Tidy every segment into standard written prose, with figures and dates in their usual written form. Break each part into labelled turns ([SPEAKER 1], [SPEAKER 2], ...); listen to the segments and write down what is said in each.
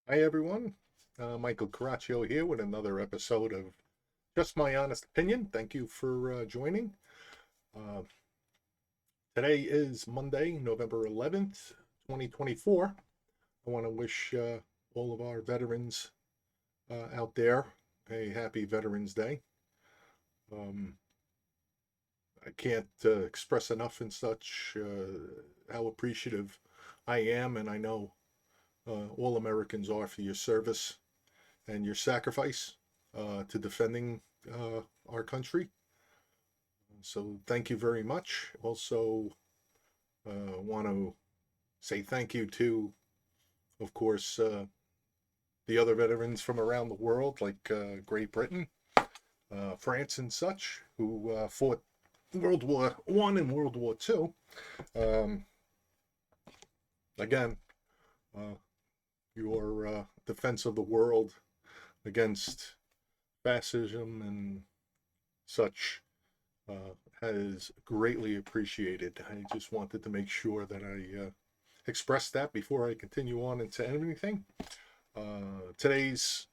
[SPEAKER 1] Hi everyone, Michael Caraccio here with another episode of Just My Honest Opinion. Thank you for joining. Uh, Today is Monday, November 11th, 2024. I want to wish all of our veterans out there a happy Veterans Day. Um, I can't express enough and such how appreciative I am, and I know all Americans are for your service and your sacrifice to defending our country. So thank you very much. Also, want to say thank you to, of course, the other veterans from around the world, like Great Britain, France, and such, who fought World War One and World War Two. Um, again, uh, your defense of the world against fascism and such has greatly appreciated. I just wanted to make sure that I expressed that before I continue on into anything. Today's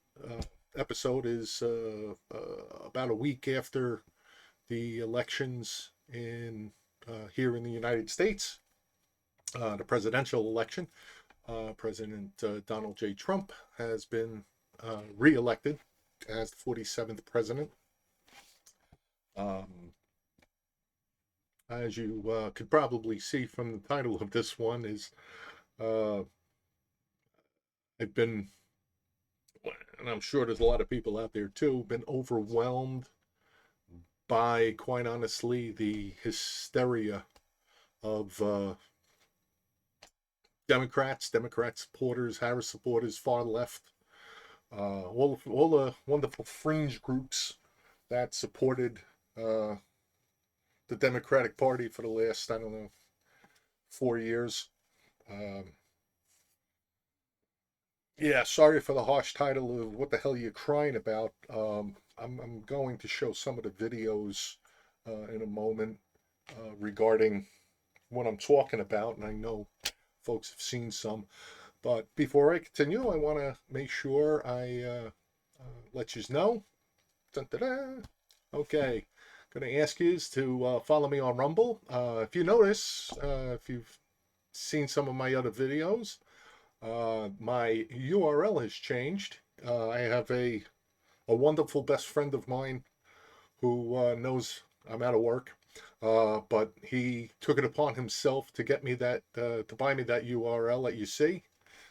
[SPEAKER 1] episode is about a week after the elections in here in the United States, the presidential election. President Donald J. Trump has been reelected as the 47th president. Um, as you could probably see from the title of this one, is uh, I've been, and I'm sure there's a lot of people out there too, been overwhelmed by, quite honestly, the hysteria of Democrat supporters, Harris supporters, far left, all the wonderful fringe groups that supported uh, the Democratic Party for the last, I don't know, 4 years. Um, yeah, sorry for the harsh title of what the hell you're crying about. I'm going to show some of the videos in a moment regarding what I'm talking about, and I know folks have seen some. But before I continue, I want to make sure I let you know. Dun, dun, dun. Okay, going to ask you to follow me on Rumble. If you notice, if you've seen some of my other videos, my URL has changed. I have a wonderful best friend of mine who knows I'm out of work, but he took it upon himself to get me that to buy me that URL that you see,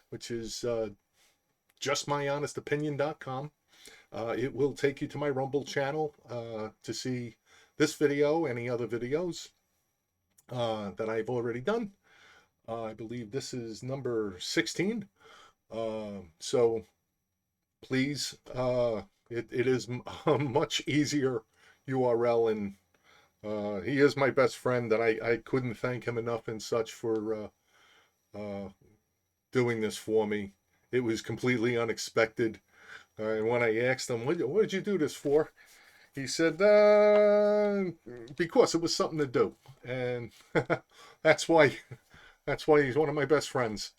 [SPEAKER 1] which is justmyhonestopinion.com. It will take you to my Rumble channel to see this video, any other videos that I've already done. I believe this is number 16. So please, it is a much easier URL, and he is my best friend, and I couldn't thank him enough and such for doing this for me. It was completely unexpected. And when I asked him, what did you do this for? He said, because it was something to do. And that's why he's one of my best friends,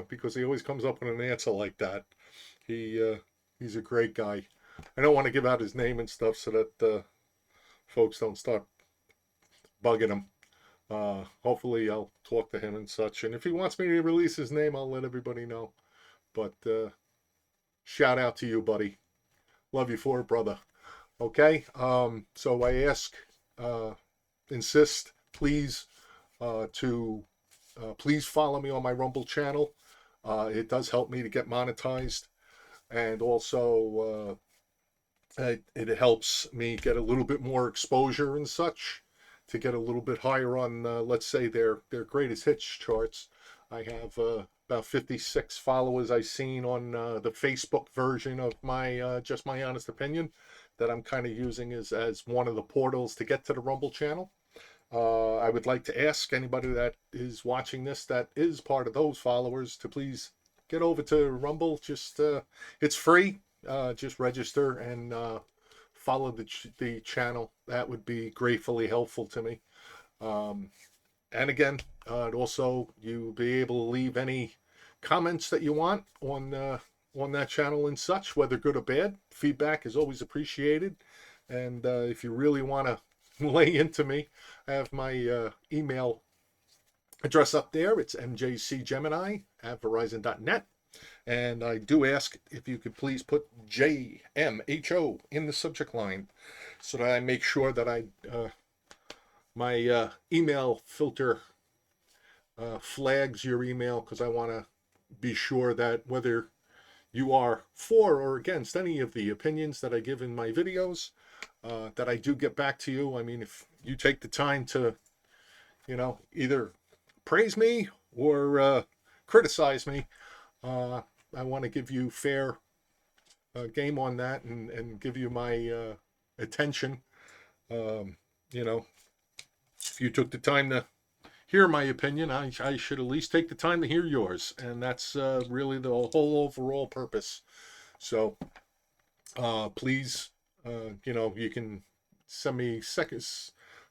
[SPEAKER 1] because he always comes up with an answer like that. He he's a great guy. I don't want to give out his name and stuff so that folks don't start bugging him. Hopefully, I'll talk to him and such. And if he wants me to release his name, I'll let everybody know. But shout out to you, buddy. Love you for it, brother. Okay. So I uh, insist, please, to please follow me on my Rumble channel. It does help me to get monetized, and also it helps me get a little bit more exposure and such, to get a little bit higher on, let's say, their greatest hits charts. I have about 56 followers I've seen on the Facebook version of my Just My Honest Opinion, that I'm kind of using as one of the portals to get to the Rumble channel. I would like to ask anybody that is watching this that is part of those followers to please get over to Rumble. Just it's free. Just register and follow the channel. That would be gratefully helpful to me. Um, and again, also you'll be able to leave any comments that you want on on that channel and such, whether good or bad. Feedback is always appreciated. And if you really want to lay into me, I have my email address up there. It's mjcgemini@verizon.net. And I do ask if you could please put JMHO in the subject line so that I make sure that my email filter flags your email, because I want to be sure that whether you are for or against any of the opinions that I give in my videos, that I do get back to you. I mean, if you take the time to, either praise me or criticize me, I want to give you fair game on that, and give you my attention. If you took the time to hear my opinion, I should at least take the time to hear yours, and that's really the whole overall purpose. So please, you can send me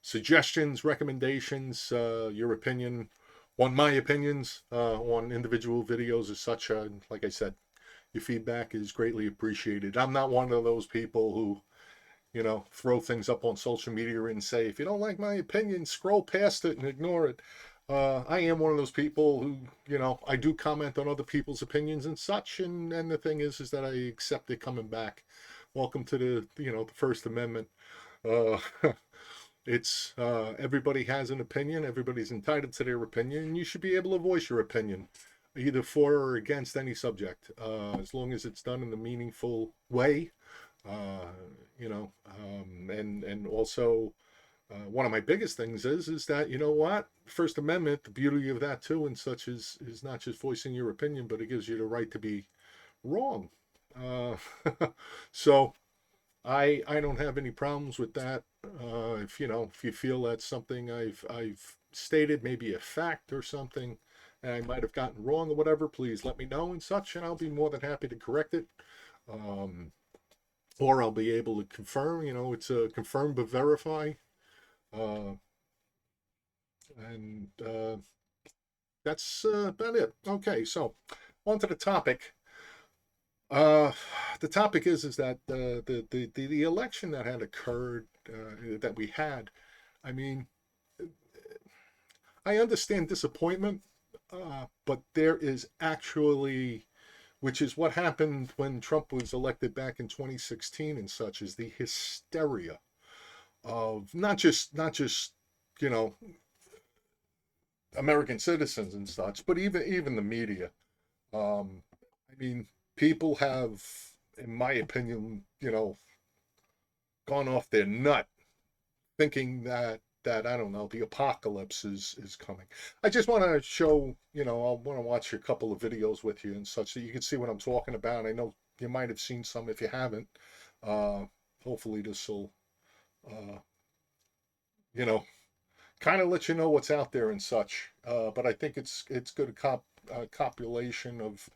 [SPEAKER 1] suggestions, recommendations, your opinion on my opinions on individual videos as such. Like I said, your feedback is greatly appreciated. I'm not one of those people who, throw things up on social media and say, if you don't like my opinion, scroll past it and ignore it. I am one of those people who, I do comment on other people's opinions and such. And the thing is that I accept it coming back. Welcome to the First Amendment. It's everybody has an opinion. Everybody's entitled to their opinion, and you should be able to voice your opinion, either for or against any subject, as long as it's done in a meaningful way. And also, one of my biggest things is that, what, First Amendment, the beauty of that too and such is not just voicing your opinion, but it gives you the right to be wrong. So I don't have any problems with that. If you feel that's something I've stated, maybe a fact or something, and I might have gotten wrong or whatever, please let me know and such, and I'll be more than happy to correct it. Or I'll be able to confirm, it's a confirm but verify. And that's about it. Okay, so on to the topic. The topic is that the election that had occurred, that we had, I mean, I understand disappointment, but there is actually, which is what happened when Trump was elected back in 2016 and such, is the hysteria of not just American citizens and such, but even the media. I mean, people have, in my opinion, gone off their nut, thinking that I don't know, the apocalypse is coming. I just want to show, I want to watch a couple of videos with you and such, so you can see what I'm talking about. I know you might have seen some. If you haven't, hopefully this will, kind of let you know what's out there and such. But I think it's good compilation of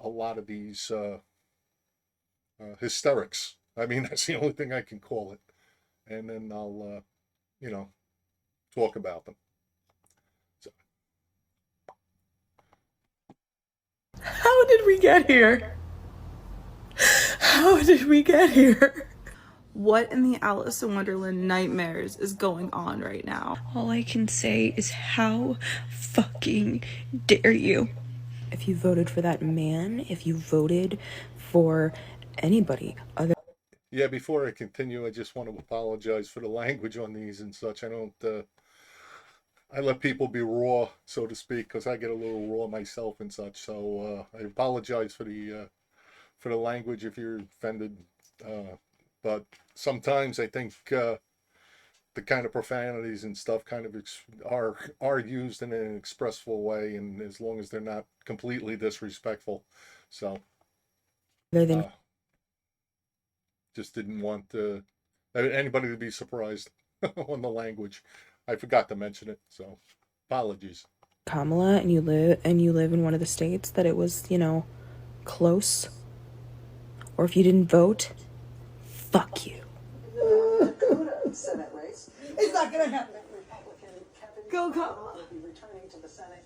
[SPEAKER 1] a lot of these hysterics. I mean, that's the only thing I can call it. And then I'll, talk about them. So.
[SPEAKER 2] How did we get here? How did we get here? What in the Alice in Wonderland nightmares is going on right now?
[SPEAKER 3] All I can say is, how fucking dare you?
[SPEAKER 4] If you voted for that man, if you voted for anybody other...
[SPEAKER 1] Yeah, before I continue, I just want to apologize for the language on these and such. I don't, I let people be raw, so to speak, because I get a little raw myself and such. So I apologize for the language if you're offended. But sometimes I think the kind of profanities and stuff kind of are used in an expressful way, and as long as they're not completely disrespectful. So just didn't want anybody to be surprised on the language. I forgot to mention it, so apologies.
[SPEAKER 4] Kamala, and you live in one of the states that it was, close, or if you didn't vote, fuck you.
[SPEAKER 5] Senate race. It's not going to happen. Republican Kevin
[SPEAKER 2] Go Kamala.
[SPEAKER 5] will be returning to the Senate.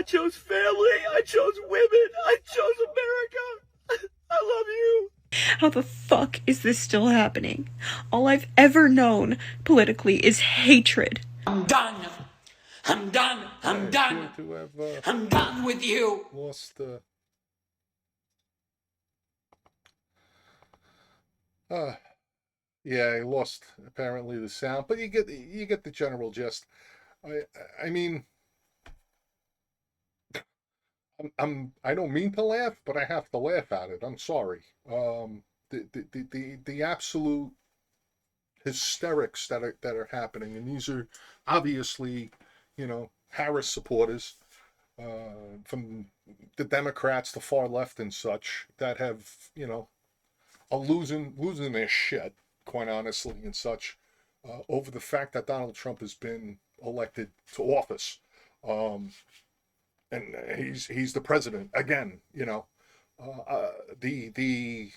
[SPEAKER 6] chose family. I chose women. I chose America. I love you.
[SPEAKER 3] How the fuck is this still happening? All I've ever known politically is hatred.
[SPEAKER 6] I'm done. I'm done. I'm done.
[SPEAKER 1] To have
[SPEAKER 6] I'm done with you.
[SPEAKER 1] lost yeah, he lost apparently the sound, but you get the general gist. I mean, I don't mean to laugh, but I have to laugh at it. I'm sorry. The absolute hysterics that are happening, and these are obviously, Harris supporters from the Democrats, the far left, and such that have, are losing their shit, quite honestly, and such, over the fact that Donald Trump has been elected to office. And he's the president again. The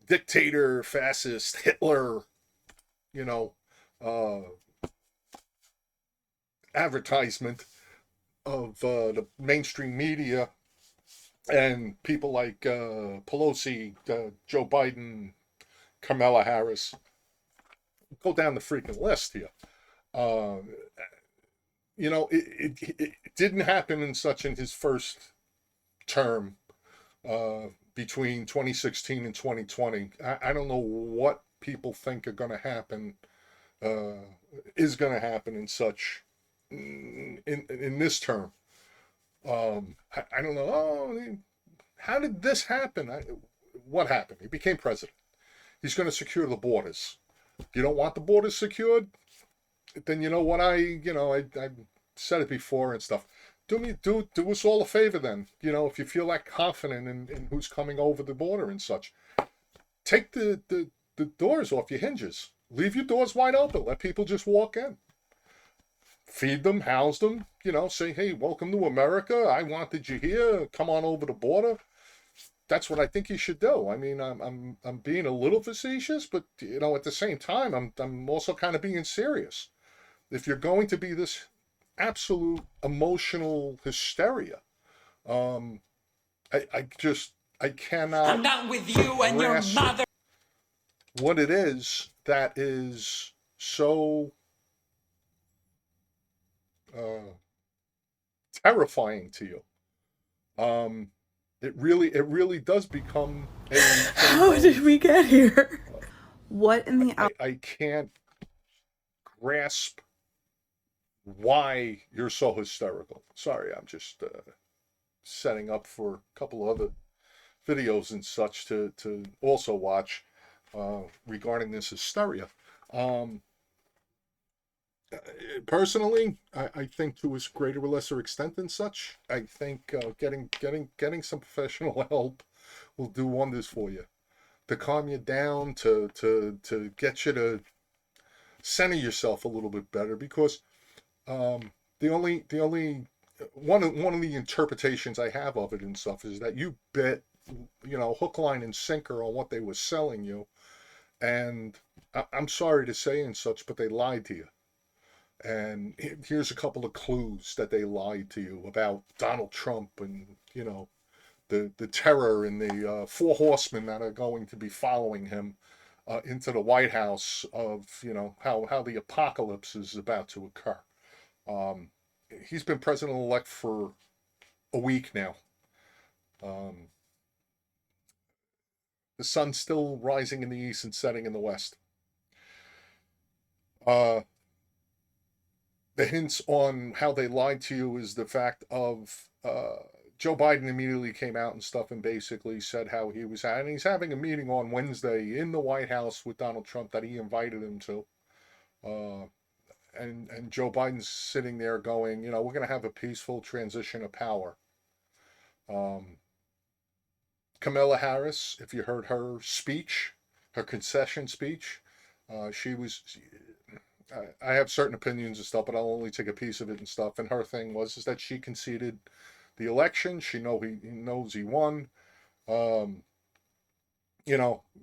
[SPEAKER 1] dictator, fascist, Hitler, uh, advertisement of the mainstream media and people like Pelosi, Joe Biden, Kamala Harris. Go down the freaking list here. It didn't happen in his first term between 2016 and 2020. I don't know what people think are going to happen, is going to happen in this term. I don't know. Oh, how did this happen? What happened? He became president. He's going to secure the borders. You don't want the borders secured? Then you know what I said it before and stuff. Do us all a favor then. If you feel that confident in who's coming over the border and such, take the doors off your hinges. Leave your doors wide open. Let people just walk in. Feed them, house them. Say, hey, welcome to America. I wanted you here. Come on over the border. That's what I think you should do. I mean, I'm being a little facetious, but at the same time, I'm also kind of being serious. If you're going to be this absolute emotional hysteria, I cannot.
[SPEAKER 6] I'm done with you and your mother.
[SPEAKER 1] What it is that is so terrifying to you. It really does become a.
[SPEAKER 2] How did we get here? What in the
[SPEAKER 1] I can't grasp why you're so hysterical. Sorry, I'm just setting up for a couple of other videos and such to also watch regarding this hysteria. Personally, I think to a greater or lesser extent than such, I think getting some professional help will do wonders for you, to calm you down, to get you to center yourself a little bit better, because the only one of the interpretations I have of it and stuff is that you bet hook, line, and sinker on what they were selling you, and I'm sorry to say and such, but they lied to you. And here's a couple of clues that they lied to you about Donald Trump and the terror and the 4 horsemen that are going to be following him into the White House, of how the apocalypse is about to occur. He's been president-elect for a week now. The sun's still rising in the east and setting in the west. The hints on how they lied to you is the fact of Joe Biden immediately came out and stuff and basically said how he's having a meeting on Wednesday in the White House with Donald Trump that he invited him to. And Joe Biden's sitting there going, we're going to have a peaceful transition of power. Kamala Harris, if you heard her speech, her concession speech, I have certain opinions and stuff, but I'll only take a piece of it and stuff. And her thing is that she conceded the election. She knows he won.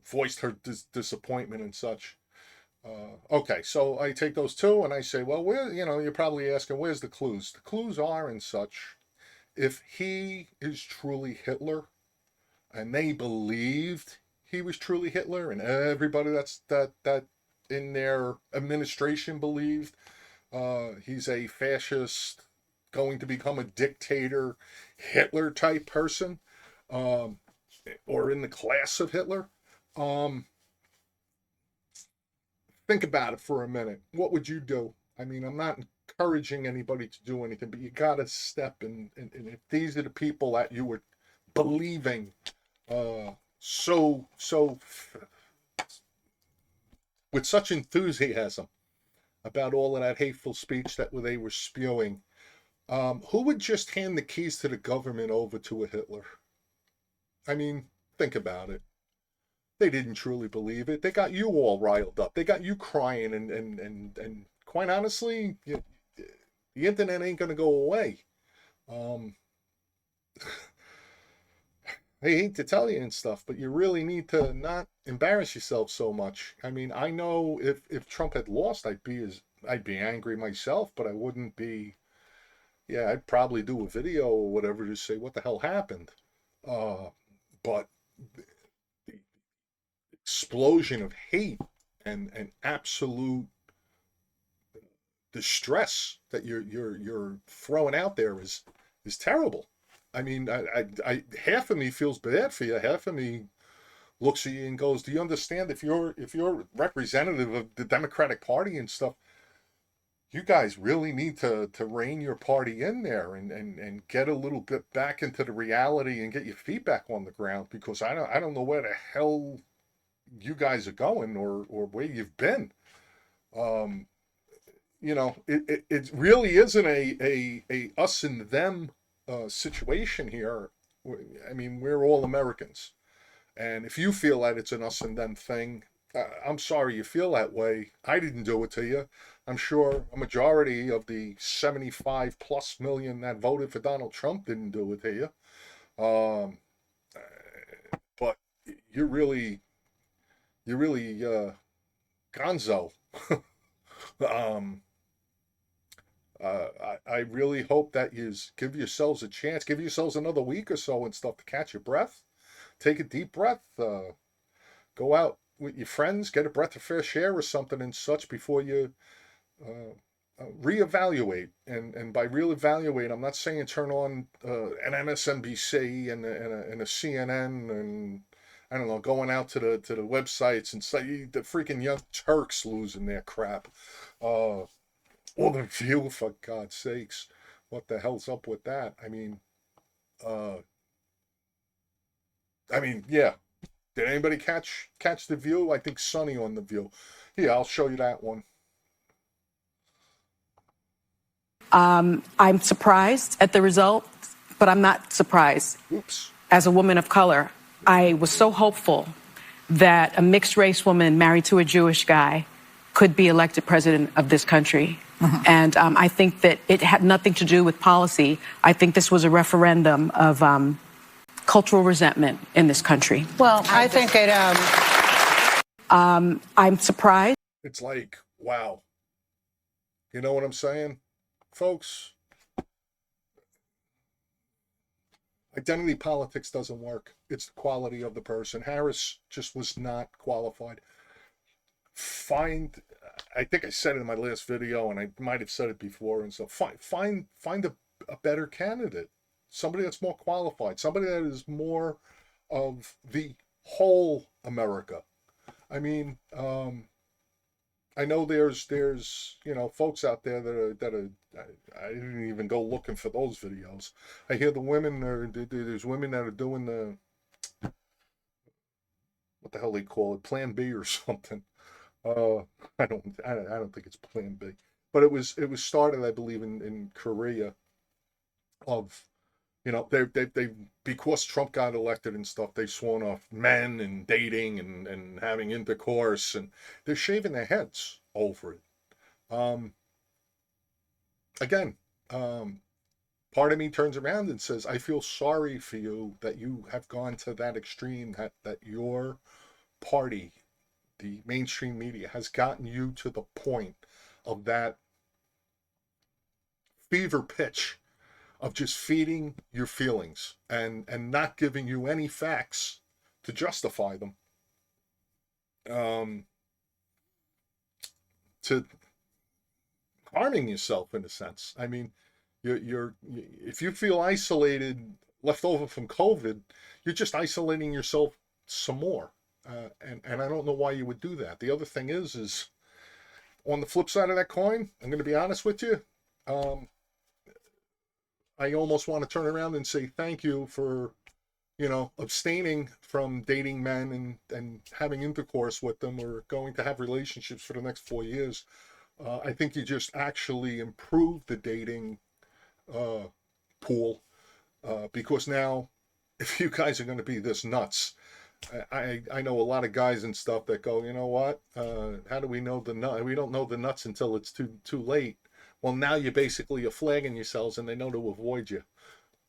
[SPEAKER 1] Voiced her disappointment and such. Okay, so I take those two and I say, well, you're probably asking, where's the clues? The clues are and such if he is truly Hitler, and they believed he was truly Hitler, and everybody that in their administration believed he's a fascist, going to become a dictator, Hitler type person, um, or in the class of Hitler. Um, think about it for a minute. What would you do? I mean, I'm not encouraging anybody to do anything, but you got to step in. And if these are the people that you were believing so with such enthusiasm about all of that hateful speech that they were spewing, who would just hand the keys to the government over to a Hitler? I mean, think about it. They didn't truly believe it. They got you all riled up. They got you crying, and quite honestly, the internet ain't gonna go away. Um, I hate to tell you and stuff, but you really need to not embarrass yourself so much. I mean, I know if Trump had lost, I'd be angry myself, but I wouldn't be. Yeah, I'd probably do a video or whatever to say what the hell happened. Uh, but the explosion of hate and absolute distress that you're throwing out there is terrible. I mean, I half of me feels bad for you. Half of me looks at you and goes, "Do you understand? If you're representative of the Democratic Party and stuff, you guys really need to rein your party in there and get a little bit back into the reality and get your feet back on the ground, because I don't know where the hell you guys are going or where you've been." Um, it really isn't a us and them situation here. I mean, we're all Americans, and if you feel that it's an us and them thing, I'm sorry you feel that way. I didn't do it to you. I'm sure a majority of the 75 plus million that voted for Donald Trump didn't do it to you. But you're really, gonzo. um, I really hope that you give yourselves a chance, give yourselves another week or so and stuff to catch your breath, take a deep breath, go out with your friends, get a breath of fresh air or something and such before you reevaluate. And by reevaluate, I'm not saying turn on an MSNBC and a CNN and I don't know, going out to the websites and say the freaking Young Turks losing their crap. Or the View, for God's sakes. What the hell's up with that? Uh, yeah. Did anybody catch the View? I think Sonny on the View. Yeah, I'll show you that one.
[SPEAKER 7] I'm surprised at the result, but I'm not surprised.
[SPEAKER 1] Oops.
[SPEAKER 7] As a woman of color, I was so hopeful that a mixed race woman married to a Jewish guy could be elected president of this country. And I think that it had nothing to do with policy. I think this was a referendum of cultural resentment in this country.
[SPEAKER 8] Well, I think it.
[SPEAKER 7] I'm surprised.
[SPEAKER 1] It's like, wow. You know what I'm saying? Folks, identity politics doesn't work. It's the quality of the person. Harris just was not qualified. I think I said it in my last video, and I might have said it before, and so find a better candidate, somebody that's more qualified, somebody that is more of the whole America. I mean, I know there's folks out there that are I didn't even go looking for those videos. I hear the women there's women that are doing what the hell they call it, Plan B or something. I don't think it's Plan B, but it was started, I believe, in Korea. Of they because Trump got elected and stuff, they've sworn off men and dating and having intercourse, and they're shaving their heads over it. Again, part of me turns around and says, I feel sorry for you that you have gone to that extreme, that your party, the mainstream media, has gotten you to the point of that fever pitch of just feeding your feelings and not giving you any facts to justify them, to harming yourself in a sense. I mean, if you feel isolated, left over from COVID, you're just isolating yourself some more. And I don't know why you would do that. The other thing is on the flip side of that coin, I'm going to be honest with you. I almost want to turn around and say thank you for, abstaining from dating men and having intercourse with them or going to have relationships for the next 4 years. I think you just actually improve the dating pool, because now, if you guys are going to be this nuts, I know a lot of guys and stuff that go, you know what? How do we know the nut? We don't know the nuts until it's too late. Well, now you basically are flagging yourselves, and they know to avoid you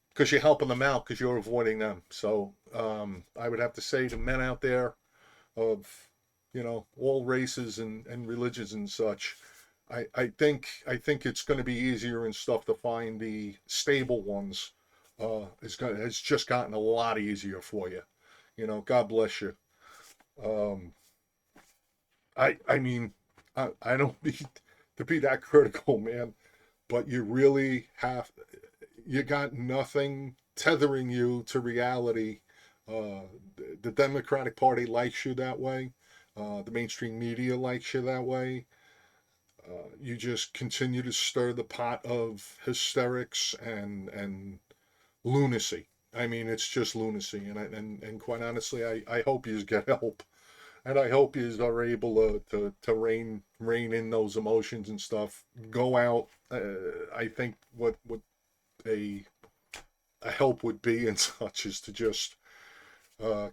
[SPEAKER 1] because you're helping them out because you're avoiding them. So I would have to say to men out there of all races and religions and such, I think it's going to be easier and stuff to find the stable ones. It's just gotten a lot easier for you. God bless you. I mean, I don't mean to be that critical, man, but you got nothing tethering you to reality. The Democratic Party likes you that way. The mainstream media likes you that way. You just continue to stir the pot of hysterics and lunacy. I mean, it's just lunacy, and quite honestly, I hope you get help, and I hope you are able to rein in those emotions and stuff. Go out. I think what a help would be and such is to just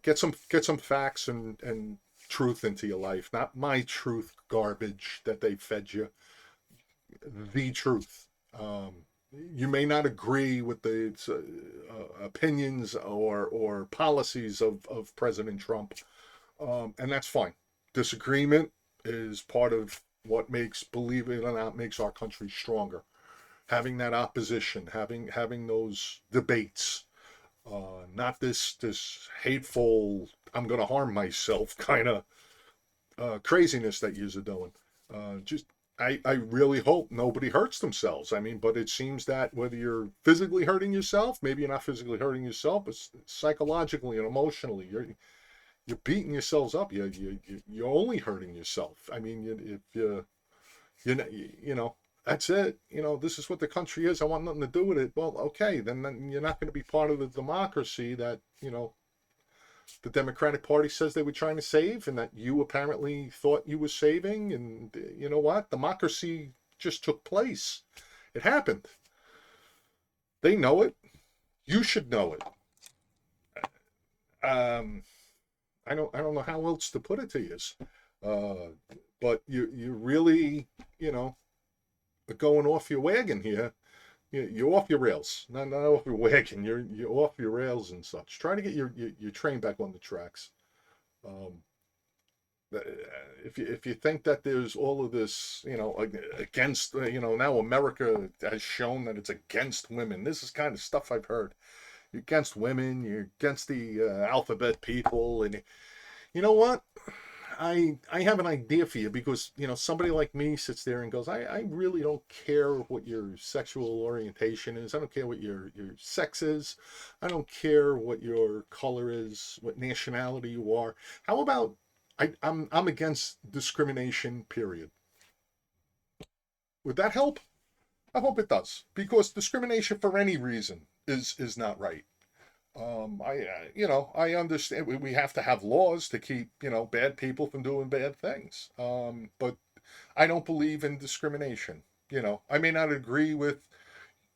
[SPEAKER 1] get some facts and truth into your life, not my truth garbage that they fed you. The truth. You may not agree with the opinions or policies of President Trump, and that's fine. Disagreement is part of what believe it or not, makes our country stronger. Having that opposition, having those debates, not this hateful, I'm going to harm myself kind of craziness that you're doing. I really hope nobody hurts themselves. I mean, but it seems that whether you're physically hurting yourself, maybe you're not physically hurting yourself, but psychologically and emotionally, you're beating yourselves up. You're only hurting yourself. I mean, if that's it. This is what the country is. I want nothing to do with it. Well, okay, then you're not going to be part of the democracy that the Democratic Party says they were trying to save, and that you apparently thought you were saving. And you know what? Democracy just took place. It happened. They know it. You should know it. I don't know how else to put it to you. But you really, are going off your wagon here. You're off your rails. Not off your wagon. You're off your rails and such. Try to get your train back on the tracks. If you think that there's all of this, against, now America has shown that it's against women. This is kind of stuff I've heard. You're against women. You're against the alphabet people, and you know what? I have an idea for you, because somebody like me sits there and goes, I really don't care what your sexual orientation is. I don't care what your sex is. I don't care what your color is, what nationality you are. How about I'm against discrimination, period. Would that help? I hope it does, because discrimination for any reason is not right. I understand we have to have laws to keep, bad people from doing bad things. But I don't believe in discrimination. I may not agree with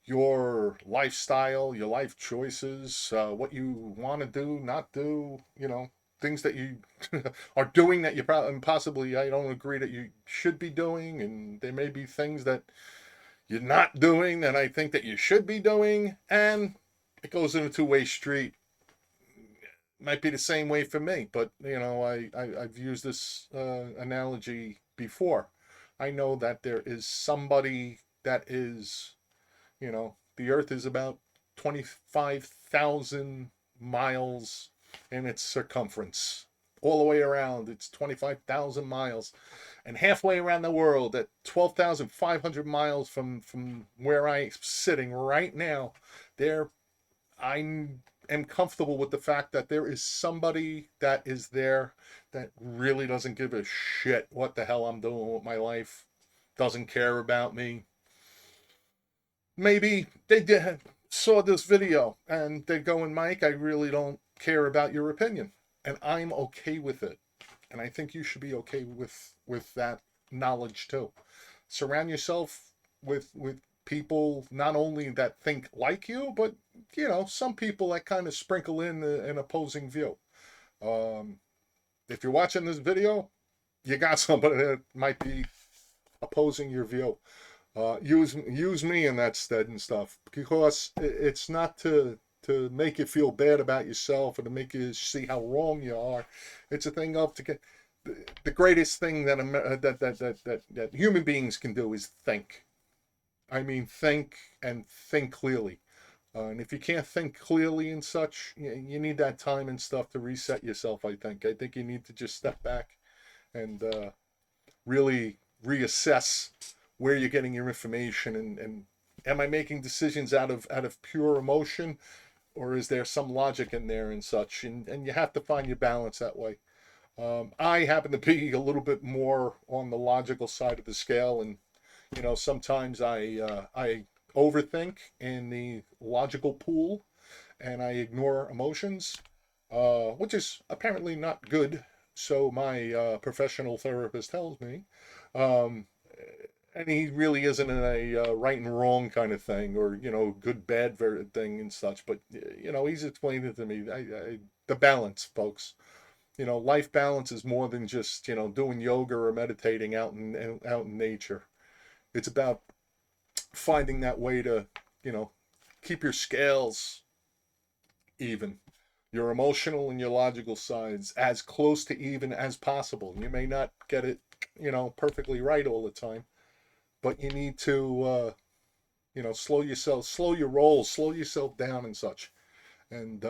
[SPEAKER 1] your lifestyle, your life choices, what you want to do, not do, things that you are doing that you possibly, I don't agree that you should be doing. And there may be things that you're not doing that I think that you should be doing. And it goes in a two-way street. Might be the same way for me, but I've used this analogy before. I know that there is somebody that is, the Earth is about 25,000 miles in its circumference. All the way around, it's 25,000 miles. And halfway around the world, at 12,500 miles from where I'm sitting right now, there I am comfortable with the fact that there is somebody that is there that really doesn't give a shit what the hell I'm doing with my life, doesn't care about me. Maybe they saw this video and they're going, Mike, I really don't care about your opinion. And I'm okay with it. And I think you should be okay with that knowledge too. Surround yourself with people not only that think like you, but some people that kind of sprinkle in an opposing view. If you're watching this video, you got somebody that might be opposing your view. Use me in that stead and stuff, because it's not to make you feel bad about yourself or to make you see how wrong you are. It's a thing of to get the greatest thing that human beings can do is think. I mean, think and think clearly. And if you can't think clearly and such, you need that time and stuff to reset yourself. I think you need to just step back and really reassess where you're getting your information, and am I making decisions out of pure emotion, or is there some logic in there and such? And you have to find your balance that way. I happen to be a little bit more on the logical side of the scale, and sometimes I overthink in the logical pool, and I ignore emotions, which is apparently not good. So my professional therapist tells me. And he really isn't in a right and wrong kind of thing, or good bad thing and such. But he's explained it to me. The balance, folks. Life balance is more than just doing yoga or meditating out in nature. It's about finding that way to keep your scales even, your emotional and your logical sides as close to even as possible. You may not get it perfectly right all the time, but you need to slow your roll, slow yourself down and such, and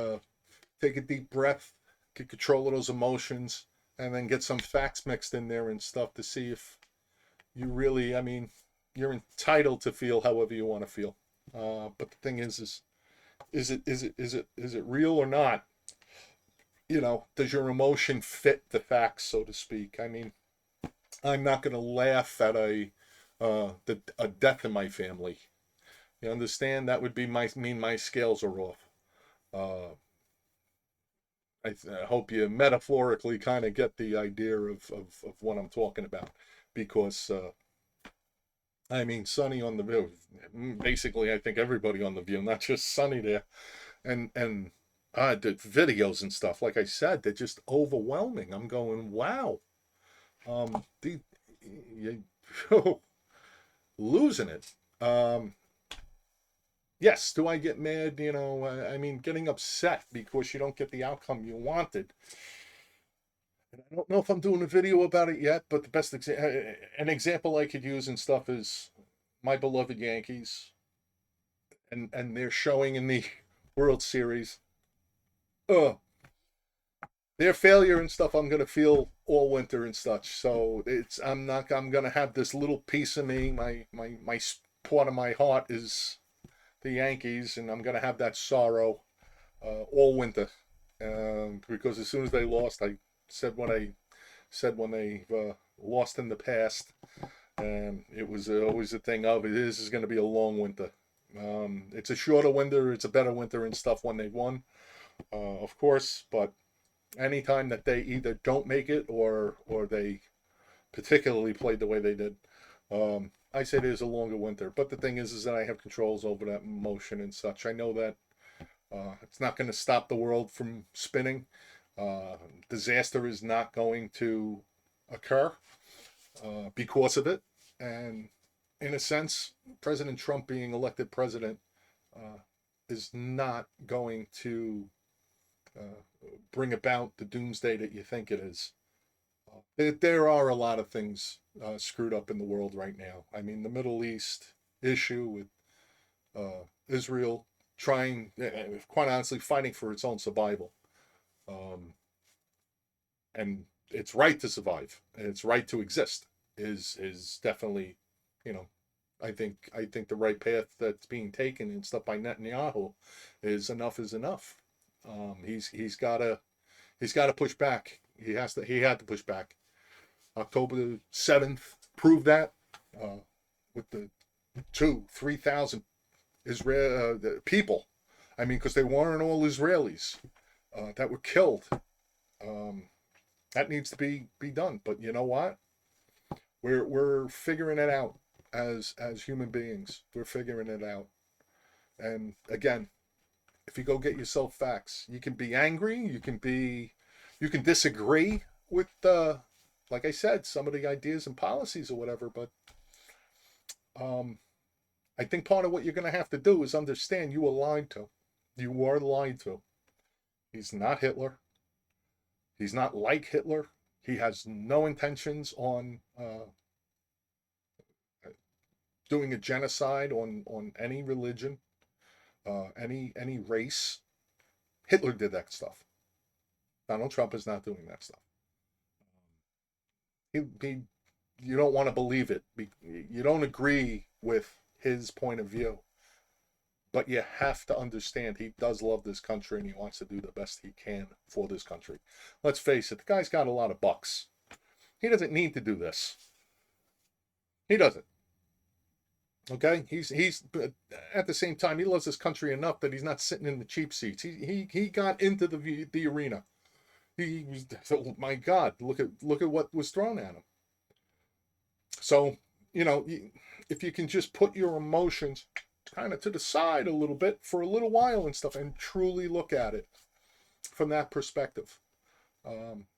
[SPEAKER 1] take a deep breath, get control of those emotions, and then get some facts mixed in there and stuff to see if you really, you're entitled to feel however you want to feel. But the thing is it real or not? Does your emotion fit the facts, so to speak? I'm not going to laugh at a death in my family. You understand? That would be mean my scales are off. I hope you metaphorically kind of get the idea of what I'm talking about, because Sonny on the View, basically I think everybody on the View, not just Sonny there, and the videos and stuff, like I said, they're just overwhelming. I'm going, wow. Losing it. Yes, do I get mad? Getting upset because you don't get the outcome you wanted. And I don't know if I'm doing a video about it yet, but the best an example I could use and stuff is my beloved Yankees, and they're showing in the World Series. Their failure and stuff I'm gonna feel all winter and such. So I'm gonna have this little piece of me, my part of my heart is the Yankees, and I'm gonna have that sorrow all winter, because as soon as they lost, I said what I said when they lost in the past, and it was always a thing of this is going to be a long winter. It's a shorter winter, it's a better winter and stuff when they won, of course, but anytime that they either don't make it or they particularly played the way they did, I say there's a longer winter. But the thing is that I have controls over that emotion and such. I know that it's not going to stop the world from spinning. Disaster is not going to occur because of it. And in a sense, President Trump being elected president is not going to bring about the doomsday that you think it is. There are a lot of things screwed up in the world right now. The Middle East issue with Israel trying, quite honestly, fighting for its own survival. And its right to survive and its right to exist is definitely, you know, I think the right path that's being taken and stuff by Netanyahu is enough is enough. He's got to push back. He had to push back. October 7th proved that, with the 3,000 Israel people. I mean, because they weren't all Israelis that were killed. That needs to be done. But you know what? We're figuring it out as human beings. We're figuring it out. And again, if you go get yourself facts, you can be angry. You can disagree with like I said, some of the ideas and policies or whatever. But I think part of what you're going to have to do is understand you were lied to. You were lied to. He's not Hitler. He's not like Hitler. He has no intentions on doing a genocide on any religion, any race. Hitler did that stuff. Donald Trump is not doing that stuff. You don't want to believe it. You don't agree with his point of view. But you have to understand he does love this country and he wants to do the best he can for this country. Let's face it, the guy's got a lot of bucks. He doesn't need to do this. He doesn't. Okay? He's at the same time, he loves this country enough that he's not sitting in the cheap seats. He got into the arena. He was, oh my God, look at what was thrown at him. So, if you can just put your emotions kind of to the side a little bit for a little while and stuff and truly look at it from that perspective.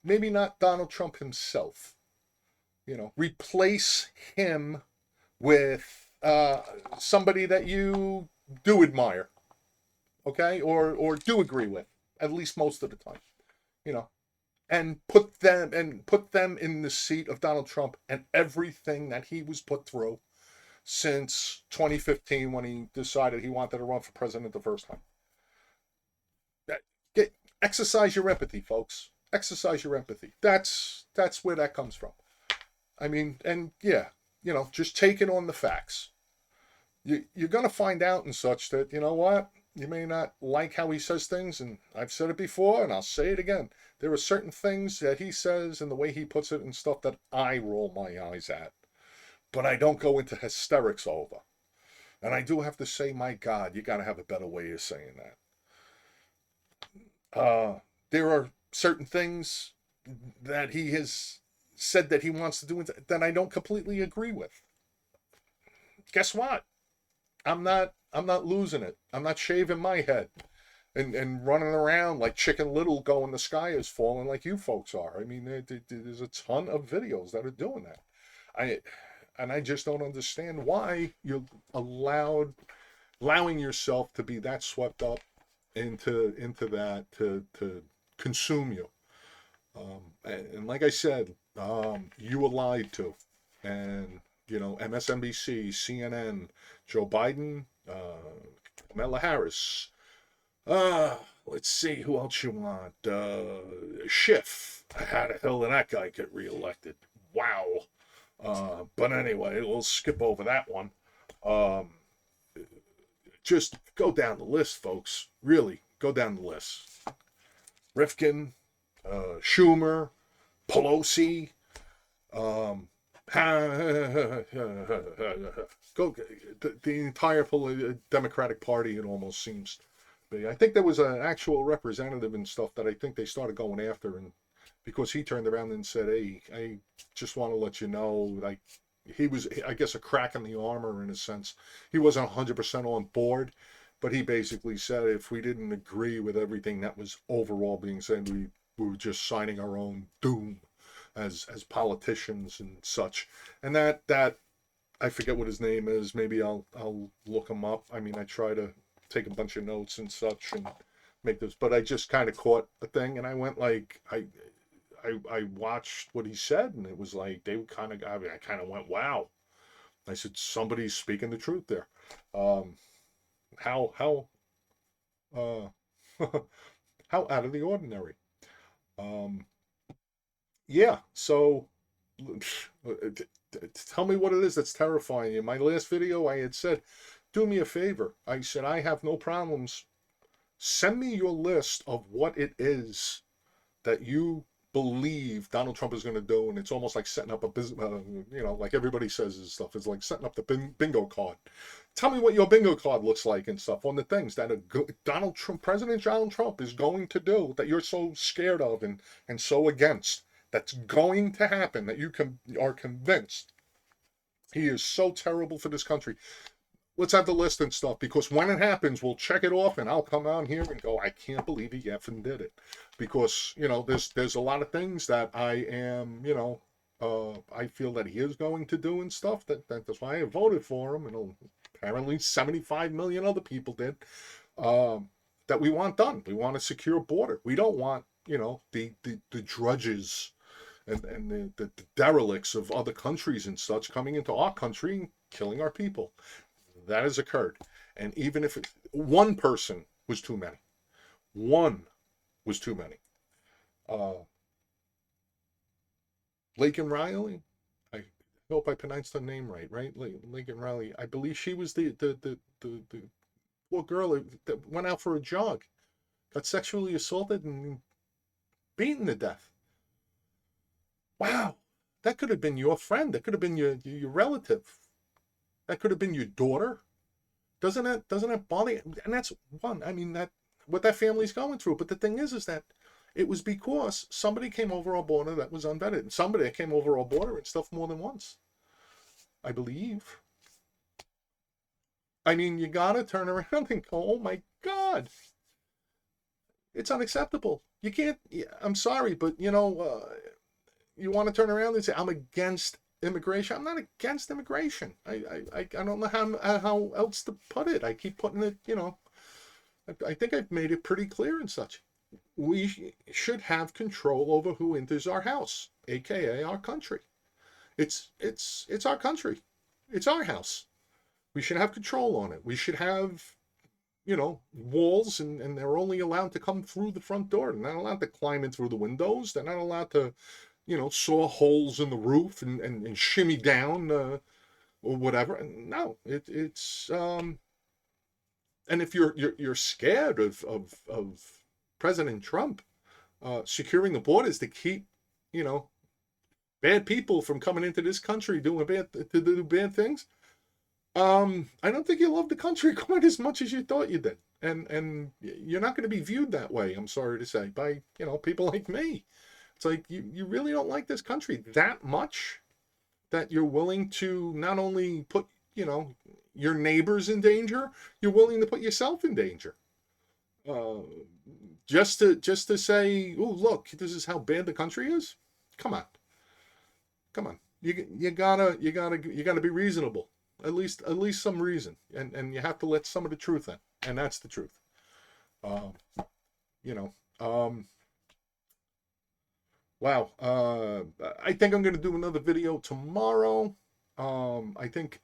[SPEAKER 1] Maybe not Donald Trump himself. Replace him with somebody that you do admire, okay, or do agree with, at least most of the time, and put them in the seat of Donald Trump and everything that he was put through since 2015 when he decided he wanted to run for president the first time. Exercise your empathy, folks. Exercise your empathy. That's where that comes from. I mean, and yeah, just take it on the facts. You're going to find out and such that, you know what, you may not like how he says things, and I've said it before, and I'll say it again. There are certain things that he says and the way he puts it and stuff that I roll my eyes at. But I don't go into hysterics over. And I do have to say, my God, you got to have a better way of saying that. There are certain things that he has said that he wants to do that I don't completely agree with. Guess what? I'm not losing it. I'm not shaving my head and running around like Chicken Little going the sky is falling like you folks are. I mean, there's a ton of videos that are doing that. I just don't understand why you're allowing yourself to be that swept up into that to consume you. And like I said, you were lied to. And, MSNBC, CNN, Joe Biden, Kamala Harris. Let's see, who else you want? Schiff. How the hell did that guy get reelected? Wow. But anyway, we'll skip over that one. Just go down the list, folks. Really, go down the list. Rifkin, Schumer, Pelosi, go the entire Democratic Party. It almost seems. I think there was an actual representative and stuff that I think they started going after, and because he turned around and said, "Hey, I just want to let you know," like he was, I guess, a crack in the armor in a sense. He wasn't 100% on board, but he basically said if we didn't agree with everything that was overall being said, we were just signing our own doom as politicians and such. And that I forget what his name is. Maybe I'll look him up. I mean, I try to take a bunch of notes and such and make this, but I just kind of caught a thing and I went like I watched what he said, and it was like they kind of, I kind of went, wow. I said, somebody's speaking the truth there. how uh, how out of the ordinary. Um, yeah, so tell me what it is that's terrifying you. In my last video, I had said, do me a favor. I said, I have no problems. Send me your list of what it is that you believe Donald Trump is going to do, and it's almost like setting up a business, like everybody says and stuff. It's like setting up the bingo card. Tell me what your bingo card looks like and stuff on the things that Donald Trump, President Donald Trump, is going to do that you're so scared of and so against. That's going to happen. That you are convinced he is so terrible for this country. Let's have the list and stuff, because when it happens, we'll check it off, and I'll come out here and go, I can't believe he effing did it. Because, there's a lot of things that I am, I feel that he is going to do and stuff. That's why I voted for him, and apparently 75 million other people did. That we want done. We want a secure border. We don't want, the drudges and the derelicts of other countries and such coming into our country and killing our people. That has occurred. And even if one person was too many, one was too many. Lakin Riley, I hope I pronounced her name right? Lakin Riley. I believe she was the poor girl that went out for a jog, got sexually assaulted and beaten to death. Wow, that could have been your friend. That could have been your relative. That could have been your daughter. Doesn't that bother you? And that's one. I mean, that what that family's going through. But the thing is that it was because somebody came over our border that was unvetted. And somebody that came over our border and stuff more than once, I believe. I mean, you gotta turn around and go, oh my God. It's unacceptable. You can't, I'm sorry, but you want to turn around and say, I'm against immigration. I'm not against immigration. I don't know how else to put it. I keep putting it, I think I've made it pretty clear and such. We should have control over who enters our house, aka our country. It's our country. It's our house. We should have control on it. We should have, walls, and they're only allowed to come through the front door. They're not allowed to climb in through the windows. They're not allowed to saw holes in the roof and shimmy down or whatever. No, it's and if you're scared of President Trump securing the borders to keep bad people from coming into this country to do bad things, I don't think you love the country quite as much as you thought you did, and you're not going to be viewed that way. I'm sorry to say, by people like me. It's like you really don't like this country that much that you're willing to not only put, your neighbors in danger, you're willing to put yourself in danger. Just to say, oh, look, this is how bad the country is. Come on. You gotta be reasonable. At least some reason. And you have to let some of the truth in. And that's the truth. Wow. I think I'm going to do another video tomorrow. I think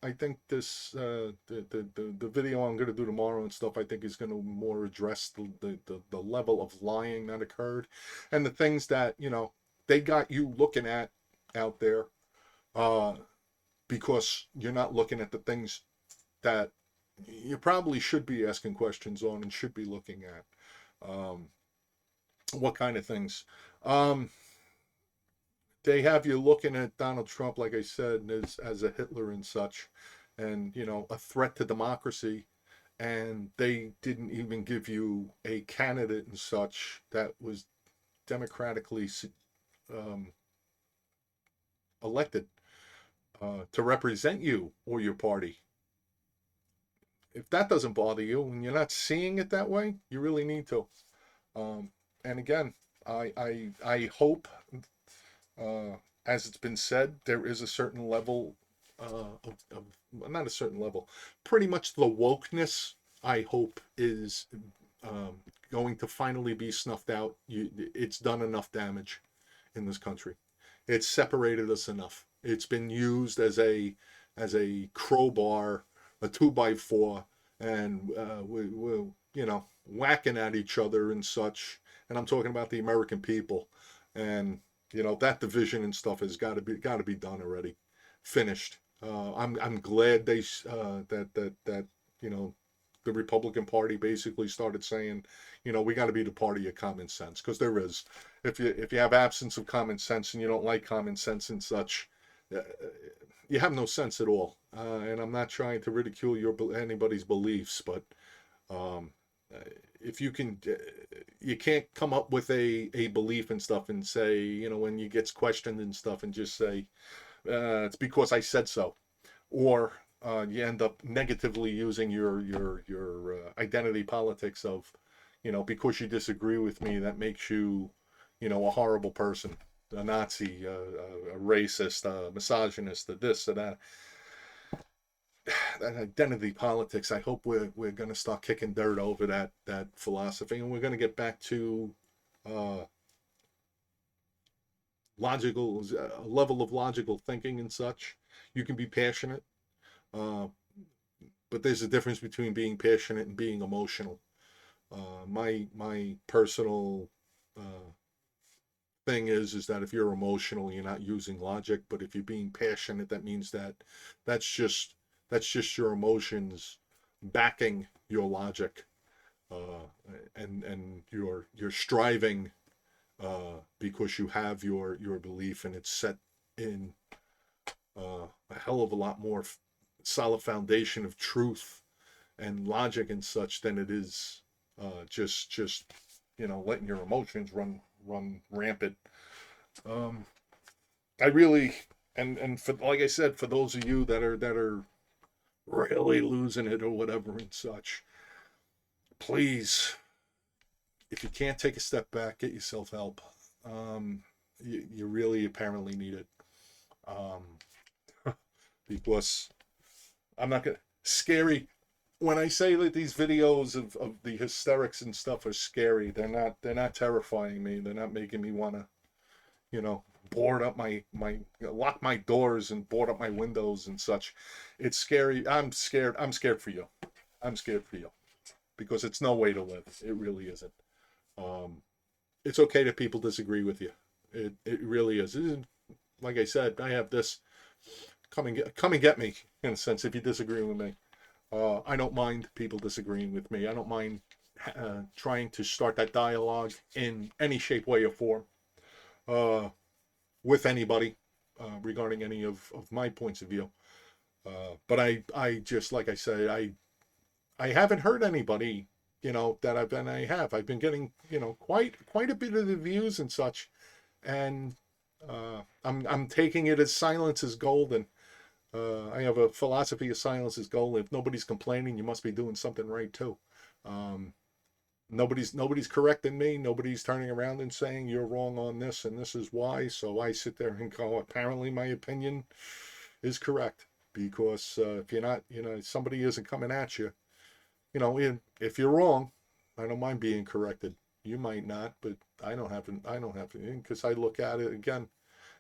[SPEAKER 1] this the video I'm going to do tomorrow and stuff, I think is going to more address the level of lying that occurred and the things that they got you looking at out there, because you're not looking at the things that you probably should be asking questions on and should be looking at. What kind of things? They have you looking at Donald Trump, like I said, as a Hitler and such, and a threat to democracy, and they didn't even give you a candidate and such that was democratically elected to represent you or your party. If that doesn't bother you and you're not seeing it that way, you really need to. And again, I hope, as it's been said, there is a certain level of not a certain level, pretty much the wokeness, I hope, is going to finally be snuffed out. It's done enough damage in this country. It's separated us enough. It's been used as a crowbar, a 2x4, and we're whacking at each other and such. And I'm talking about the American people, and that division and stuff has got to be done already, finished. I'm glad that the Republican Party basically started saying, we got to be the party of common sense, because there is. If you have absence of common sense and you don't like common sense and such, uh, you have no sense at all. And I'm not trying to ridicule anybody's beliefs, but um, if you can't come up with a belief and stuff and say, when you gets questioned and stuff, and just say, it's because I said so, or you end up negatively using your identity politics of, because you disagree with me, that makes you, a horrible person, a Nazi, a racist, a misogynist, a this, a that. That identity politics. I hope we're going to start kicking dirt over that philosophy, and we're going to get back to uh, logical level of logical thinking and such. You can be passionate, uh, but there's a difference between being passionate and being emotional. My personal thing is that if you're emotional, you're not using logic. But if you're being passionate, that means that's just your emotions backing your logic, uh, and you're striving because you have your belief, and it's set in a hell of a lot more solid foundation of truth and logic and such than it is just letting your emotions run rampant. I really, and for, like I said, for those of you that are really losing it or whatever and such, please, if you can't take a step back, get yourself help. You really apparently need it, because I'm not gonna scary. When I say that these videos of the hysterics and stuff are scary, they're not terrifying me. They're not making me want to, board up my lock my doors and board up my windows and such. It's scary. I'm scared for you. I'm scared for you, because it's no way to live. It really isn't. Um, it's okay that people disagree with you. It really is. It isn't, like I said, I have this. Come and get me, in a sense, if you disagree with me. I don't mind people disagreeing with me. I don't mind trying to start that dialogue in any shape, way, or form with anybody regarding any of my points of view. But I just, like I say, I haven't heard anybody, that I've been getting, quite a bit of the views and such, and I'm taking it as silence is golden. I have a philosophy of silence is golden. If nobody's complaining, you must be doing something right too. Um, nobody's correcting me. Nobody's turning around and saying you're wrong on this and this is why. So I sit there and go, apparently my opinion is correct, because if you're not, somebody isn't coming at you. If you're wrong, I don't mind being corrected. You might not, but I don't have to, because I look at it again,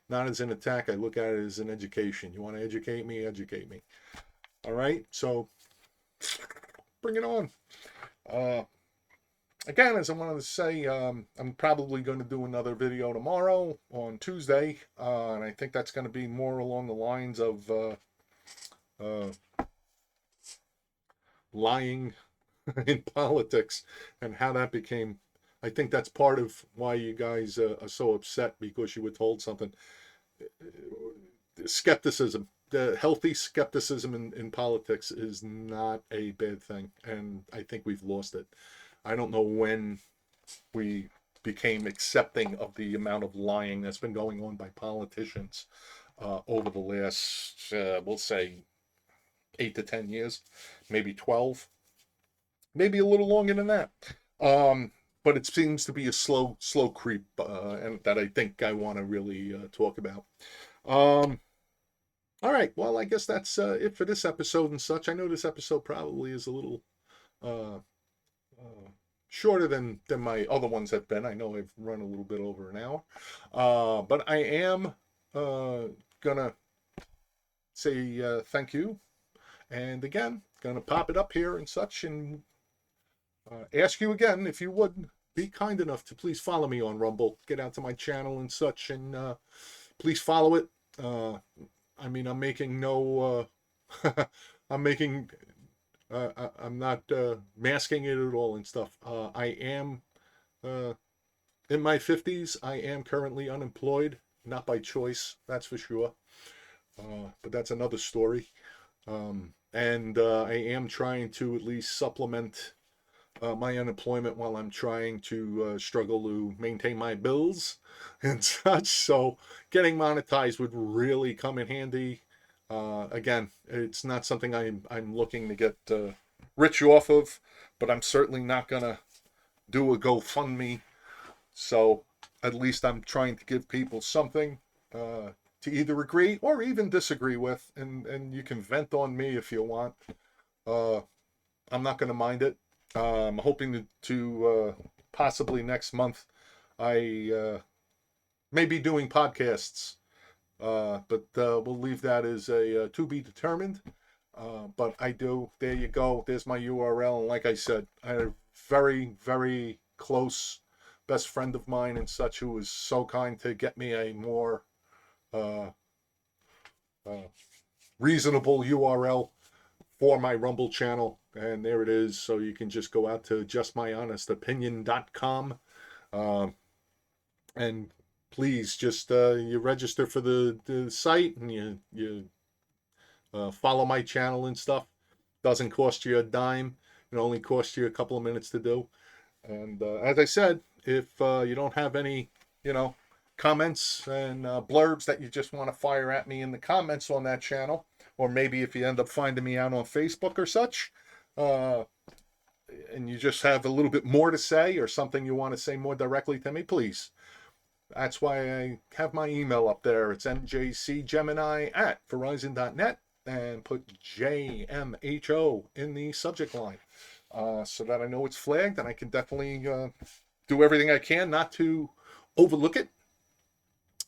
[SPEAKER 1] not as an attack. I look at it as an education. You want to educate me? Educate me. All right. So bring it on. Again, as I wanted to say, I'm probably going to do another video tomorrow on Tuesday, and I think that's going to be more along the lines of lying in politics and how that became. I think that's part of why you guys are so upset, because you were told something. Skepticism, the healthy skepticism in politics is not a bad thing, and I think we've lost it. I don't know when we became accepting of the amount of lying that's been going on by politicians over the last, we'll say, 8 to 10 years, maybe 12, maybe a little longer than that. But it seems to be a slow creep, and that I think I want to really talk about. All right, well, I guess that's it for this episode and such. I know this episode probably is a little uh, shorter than my other ones have been. I know I've run a little bit over an hour, but I am gonna say thank you, and again, gonna pop it up here and such, and ask you again if you would be kind enough to please follow me on Rumble, get out to my channel and such, and please follow it. I mean, I'm making no, I'm making, I'm not masking it at all and stuff. I am in my 50s. I am currently unemployed, not by choice, that's for sure. But that's another story. And I am trying to at least supplement my unemployment while I'm trying to struggle to maintain my bills and such. So getting monetized would really come in handy. Again, it's not something I'm looking to get rich off of, but I'm certainly not gonna do a GoFundMe. So at least I'm trying to give people something to either agree or even disagree with, and you can vent on me if you want. I'm not going to mind it. I'm hoping to possibly next month I may be doing podcasts, but we'll leave that as a to be determined. But I do. There you go. There's my URL. And like I said, I had a very, very close best friend of mine and such who was so kind to get me a more reasonable URL for my Rumble channel, and there it is. So you can just go out to justmyhonestopinion.com, and please just you register for the site, and you follow my channel and stuff. Doesn't cost you a dime. It only costs you a couple of minutes to do. And as I said, if you don't have any, comments and blurbs that you just want to fire at me in the comments on that channel, or maybe if you end up finding me out on Facebook or such, and you just have a little bit more to say or something you want to say more directly to me, please. That's why I have my email up there. It's mjcgemini@verizon.net, and put JMHO in the subject line, so that I know it's flagged, and I can definitely do everything I can not to overlook it.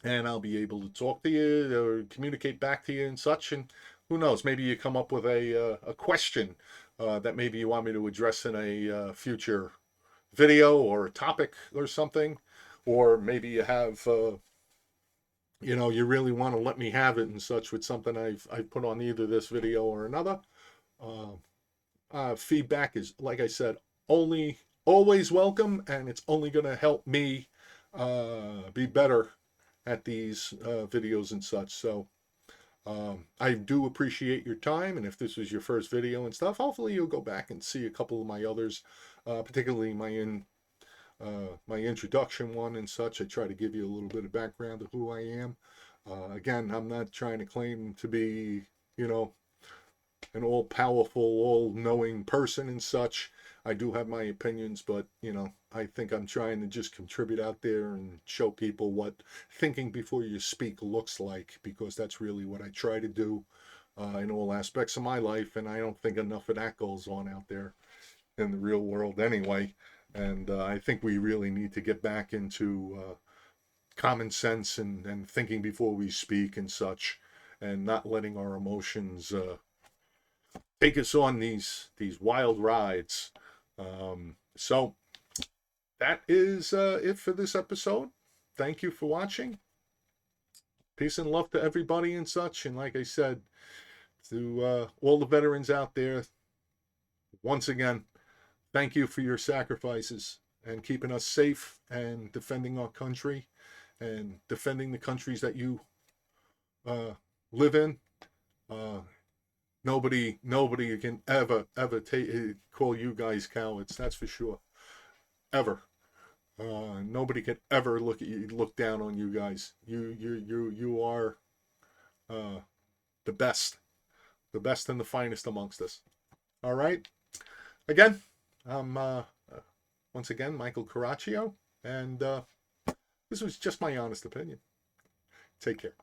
[SPEAKER 1] And I'll be able to talk to you or communicate back to you and such. And who knows, maybe you come up with a question that maybe you want me to address in a future video or a topic or something. Or maybe you have, you really want to let me have it and such with something I've put on either this video or another. Feedback is, like I said, always welcome, and it's only going to help me be better at these videos and such. So I do appreciate your time, and if this was your first video and stuff, hopefully you'll go back and see a couple of my others, particularly my introduction one and such. I try to give you a little bit of background of who I am. Again, I'm not trying to claim to be, an all-powerful, all-knowing person and such. I do have my opinions, but, I think I'm trying to just contribute out there and show people what thinking before you speak looks like, because that's really what I try to do in all aspects of my life, and I don't think enough of that goes on out there in the real world anyway. And I think we really need to get back into common sense and thinking before we speak and such, and not letting our emotions take us on these wild rides. So that is it for this episode. Thank you for watching. Peace and love to everybody and such. And like I said, to all the veterans out there, once again, thank you for your sacrifices and keeping us safe and defending our country and defending the countries that you live in. Nobody can ever call you guys cowards. That's for sure. Ever. Nobody can ever look down on you guys. You are the best and the finest amongst us. All right. Again, I'm once again Michael Caraccio, and this was just my honest opinion. Take care.